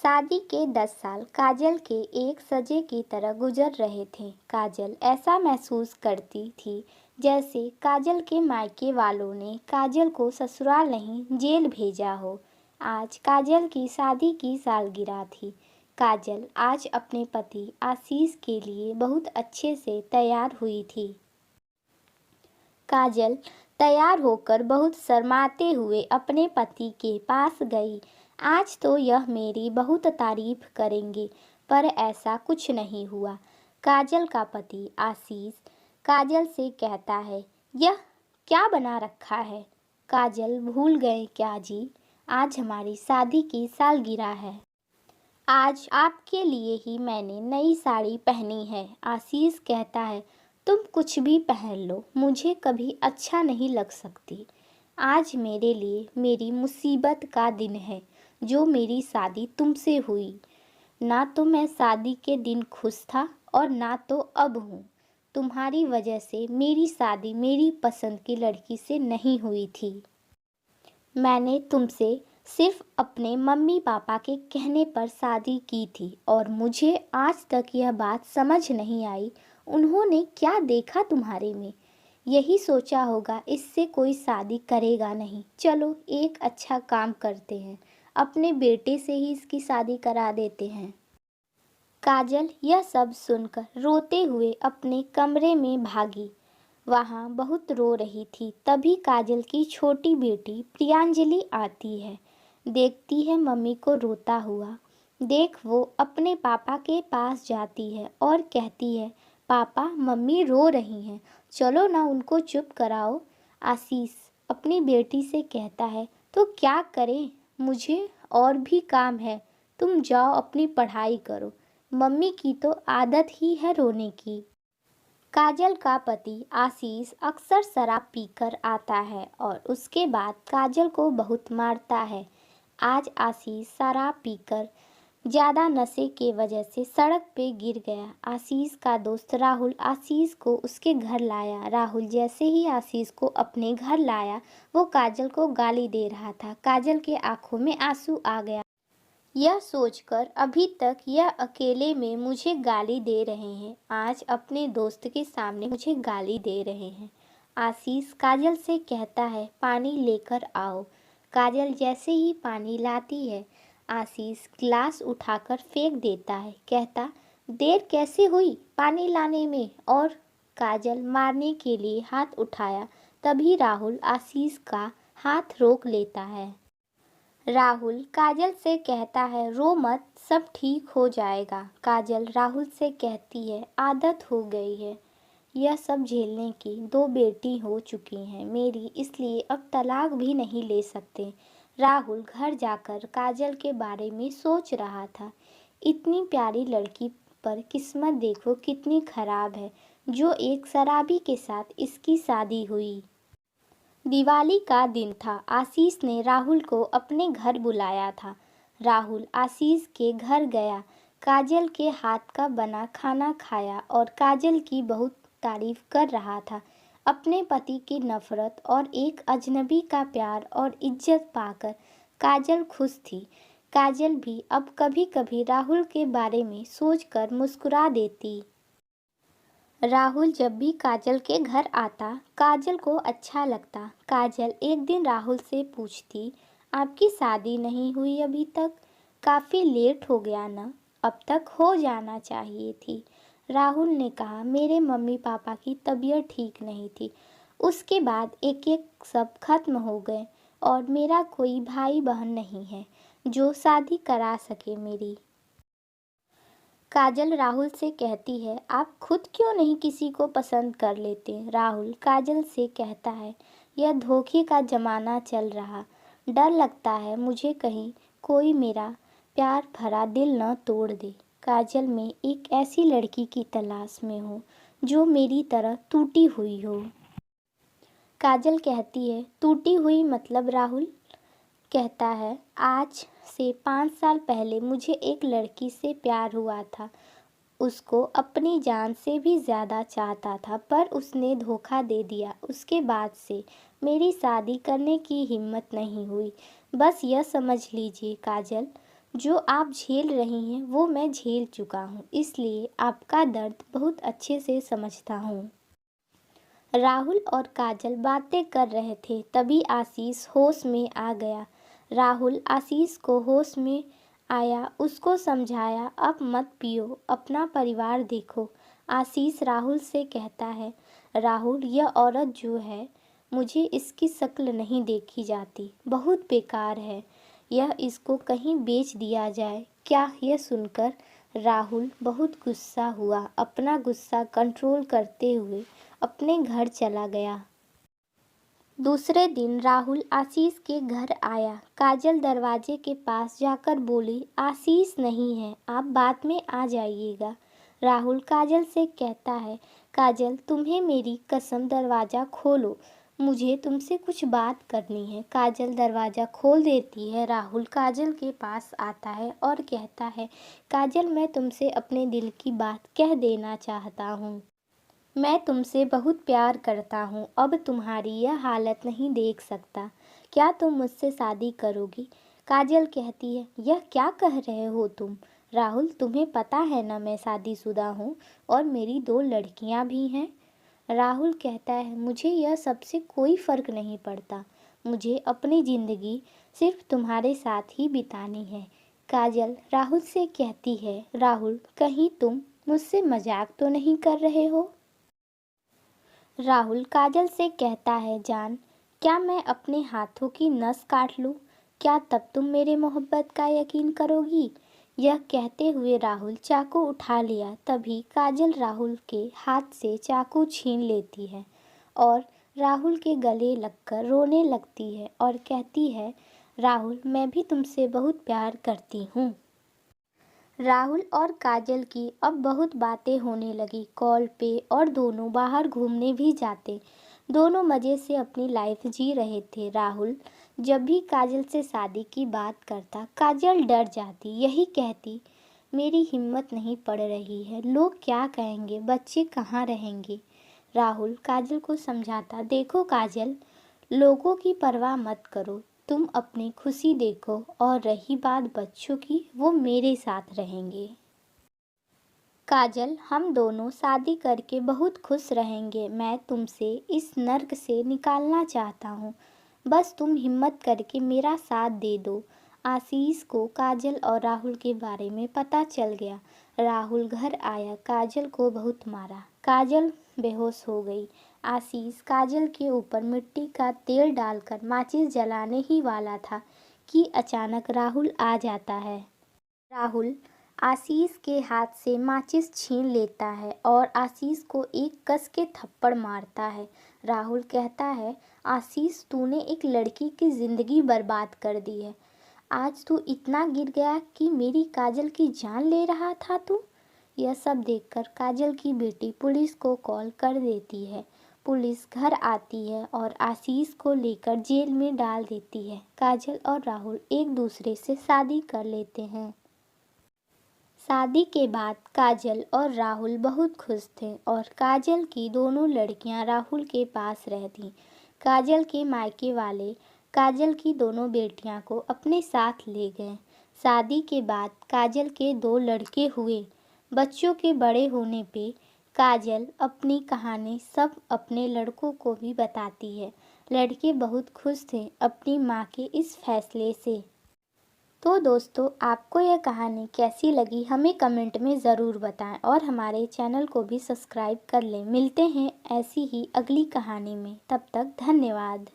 शादी के 10 साल काजल के एक सजे की तरह गुजर रहे थे। काजल ऐसा महसूस करती थी जैसे काजल के मायके वालों ने काजल को ससुराल नहीं जेल भेजा हो। आज काजल की शादी की सालगिरह थी। काजल आज अपने पति आशीष के लिए बहुत अच्छे से तैयार हुई थी। काजल तैयार होकर बहुत शर्माते हुए अपने पति के पास गई। आज तो यह मेरी बहुत तारीफ करेंगे, पर ऐसा कुछ नहीं हुआ। काजल का पति आशीष काजल से कहता है, यह क्या बना रखा है? काजल, भूल गए क्या जी, आज हमारी शादी की सालगिरह है। आज आपके लिए ही मैंने नई साड़ी पहनी है। आशीष कहता है, तुम कुछ भी पहन लो, मुझे कभी अच्छा नहीं लग सकती। आज मेरे लिए मेरी मुसीबत का दिन है, जो मेरी शादी तुमसे हुई। ना तो मैं शादी के दिन खुश था और ना तो अब हूँ। तुम्हारी वजह से मेरी शादी मेरी पसंद की लड़की से नहीं हुई थी। मैंने तुमसे सिर्फ अपने मम्मी पापा के कहने पर शादी की थी और मुझे आज तक यह बात समझ नहीं आई, उन्होंने क्या देखा तुम्हारे में। यही सोचा होगा इससे कोई शादी करेगा नहीं। चलो एक अच्छा काम करते हैं, अपने बेटे से ही इसकी शादी करा देते हैं। काजल यह सब सुनकर रोते हुए अपने कमरे में भागी। वहाँ बहुत रो रही थी। तभी काजल की छोटी बेटी प्रियांजलि आती है। देखती है मम्मी को रोता हुआ। देख वो अपने पापा के पास जाती है और कहती है, पापा मम्मी रो रही हैं, चलो ना उनको चुप कराओ। आशीष अपनी बेटी से कहता है, तो क्या करें, मुझे और भी काम है, तुम जाओ अपनी पढ़ाई करो। मम्मी की तो आदत ही है रोने की। काजल का पति आशीष अक्सर शराब पीकर आता है और उसके बाद काजल को बहुत मारता है। आज आशीष शराब पीकर ज़्यादा नशे के वजह से सड़क पे गिर गया। आशीष का दोस्त राहुल आशीष को उसके घर लाया। राहुल जैसे ही आशीष को अपने घर लाया, वो काजल को गाली दे रहा था। काजल के आंखों में आंसू आ गया। यह सोचकर अभी तक यह अकेले में मुझे गाली दे रहे हैं, आज अपने दोस्त के सामने मुझे गाली दे रहे हैं। आशीष काजल से कहता है, पानी लेकर आओ। काजल जैसे ही पानी लाती है, आशीष ग्लास उठाकर फेंक देता है। कहता, देर कैसे हुई पानी लाने में? और काजल मारने के लिए हाथ उठाया, तभी राहुल आशीष का हाथ रोक लेता है। राहुल काजल से कहता है, रो मत, सब ठीक हो जाएगा। काजल राहुल से कहती है, आदत हो गई है यह सब झेलने की, 2 बेटी हो चुकी हैं मेरी, इसलिए अब तलाक भी नहीं ले सकते। राहुल घर जाकर काजल के बारे में सोच रहा था। इतनी प्यारी लड़की पर किस्मत देखो कितनी खराब है, जो एक शराबी के साथ इसकी शादी हुई। दिवाली का दिन था। आशीष ने राहुल को अपने घर बुलाया था। राहुल आशीष के घर गया, काजल के हाथ का बना खाना खाया और काजल की बहुत तारीफ कर रहा था। अपने पति की नफरत और एक अजनबी का प्यार और इज्जत पाकर काजल खुश थी। काजल भी अब कभी कभी राहुल के बारे में सोचकर मुस्कुरा देती। राहुल जब भी काजल के घर आता, काजल को अच्छा लगता। काजल एक दिन राहुल से पूछती, आपकी शादी नहीं हुई अभी तक? काफ़ी लेट हो गया ना, अब तक हो जाना चाहिए थी। राहुल ने कहा, मेरे मम्मी पापा की तबीयत ठीक नहीं थी, उसके बाद एक एक सब खत्म हो गए और मेरा कोई भाई बहन नहीं है जो शादी करा सके मेरी। काजल राहुल से कहती है, आप खुद क्यों नहीं किसी को पसंद कर लेते? राहुल काजल से कहता है, यह धोखे का ज़माना चल रहा, डर लगता है मुझे कहीं कोई मेरा प्यार भरा दिल न तोड़ दे। काजल में एक ऐसी लड़की की तलाश में हो जो मेरी तरह टूटी हुई हो। काजल कहती है, टूटी हुई मतलब? राहुल कहता है, आज से 5 साल पहले मुझे एक लड़की से प्यार हुआ था, उसको अपनी जान से भी ज़्यादा चाहता था, पर उसने धोखा दे दिया। उसके बाद से मेरी शादी करने की हिम्मत नहीं हुई। बस यह समझ लीजिए काजल, जो आप झेल रही हैं वो मैं झेल चुका हूँ, इसलिए आपका दर्द बहुत अच्छे से समझता हूँ। राहुल और काजल बातें कर रहे थे, तभी आशीष होश में आ गया। राहुल आशीष को होश में आया, उसको समझाया, अब मत पियो, अपना परिवार देखो। आशीष राहुल से कहता है, राहुल यह औरत जो है, मुझे इसकी शक्ल नहीं देखी जाती, बहुत बेकार है, यह इसको कहीं बेच दिया जाए क्या। यह सुनकर राहुल बहुत गुस्सा हुआ, अपना गुस्सा कंट्रोल करते हुए अपने घर चला गया। दूसरे दिन राहुल आशीष के घर आया। काजल दरवाजे के पास जाकर बोली, आशीष नहीं है, आप बाद में आ जाइएगा। राहुल काजल से कहता है, काजल तुम्हें मेरी कसम दरवाज़ा खोलो, मुझे तुमसे कुछ बात करनी है। काजल दरवाज़ा खोल देती है। राहुल काजल के पास आता है और कहता है, काजल मैं तुमसे अपने दिल की बात कह देना चाहता हूँ। मैं तुमसे बहुत प्यार करता हूँ, अब तुम्हारी यह हालत नहीं देख सकता, क्या तुम मुझसे शादी करोगी। काजल कहती है, यह क्या कह रहे हो तुम। राहुल तुम्हें पता है ना मैं शादीशुदा हूँ और मेरी 2 लड़कियाँ भी हैं। राहुल कहता है, मुझे यह सबसे कोई फ़र्क नहीं पड़ता, मुझे अपनी ज़िंदगी सिर्फ तुम्हारे साथ ही बितानी है। काजल राहुल से कहती है, राहुल कहीं तुम मुझसे मजाक तो नहीं कर रहे हो। राहुल काजल से कहता है, जान क्या मैं अपने हाथों की नस काट लूँ, क्या तब तुम मेरे मोहब्बत का यकीन करोगी। यह कहते हुए राहुल चाकू उठा लिया, तभी काजल राहुल के हाथ से चाकू छीन लेती है और राहुल के गले लगकर रोने लगती है और कहती है, राहुल मैं भी तुमसे बहुत प्यार करती हूँ। राहुल और काजल की अब बहुत बातें होने लगी कॉल पे और दोनों बाहर घूमने भी जाते। दोनों मज़े से अपनी लाइफ जी रहे थे। राहुल जब भी काजल से शादी की बात करता, काजल डर जाती, यही कहती, मेरी हिम्मत नहीं पड़ रही है, लोग क्या कहेंगे, बच्चे कहाँ रहेंगे। राहुल काजल को समझाता, देखो काजल, लोगों की परवाह मत करो, तुम अपनी खुशी देखो और रही बात बच्चों की, वो मेरे साथ रहेंगे। काजल हम दोनों शादी करके बहुत खुश रहेंगे, मैं तुमसे इस नर्क से निकालना चाहता हूँ, बस तुम हिम्मत करके मेरा साथ दे दो। आशीष को काजल और राहुल के बारे में पता चल गया। राहुल घर आया, काजल को बहुत मारा, काजल बेहोश हो गई। आशीष काजल के ऊपर मिट्टी का तेल डालकर माचिस जलाने ही वाला था कि अचानक राहुल आ जाता है। राहुल आशीष के हाथ से माचिस छीन लेता है और आशीष को एक कस के थप्पड़ मारता है। राहुल कहता है, आशीष तूने एक लड़की की ज़िंदगी बर्बाद कर दी है, आज तू इतना गिर गया कि मेरी काजल की जान ले रहा था तू। यह सब देखकर काजल की बेटी पुलिस को कॉल कर देती है। पुलिस घर आती है और आशीष को लेकर जेल में डाल देती है। काजल और राहुल एक दूसरे से शादी कर लेते हैं। शादी के बाद काजल और राहुल बहुत खुश थे और काजल की दोनों लड़कियां राहुल के पास रहती। काजल के मायके वाले काजल की दोनों बेटियां को अपने साथ ले गए। शादी के बाद काजल के 2 लड़के हुए। बच्चों के बड़े होने पे काजल अपनी कहानी सब अपने लड़कों को भी बताती है। लड़के बहुत खुश थे अपनी माँ के इस फैसले से। तो दोस्तों, आपको यह कहानी कैसी लगी हमें कमेंट में ज़रूर बताएं और हमारे चैनल को भी सब्सक्राइब कर लें। मिलते हैं ऐसी ही अगली कहानी में, तब तक धन्यवाद।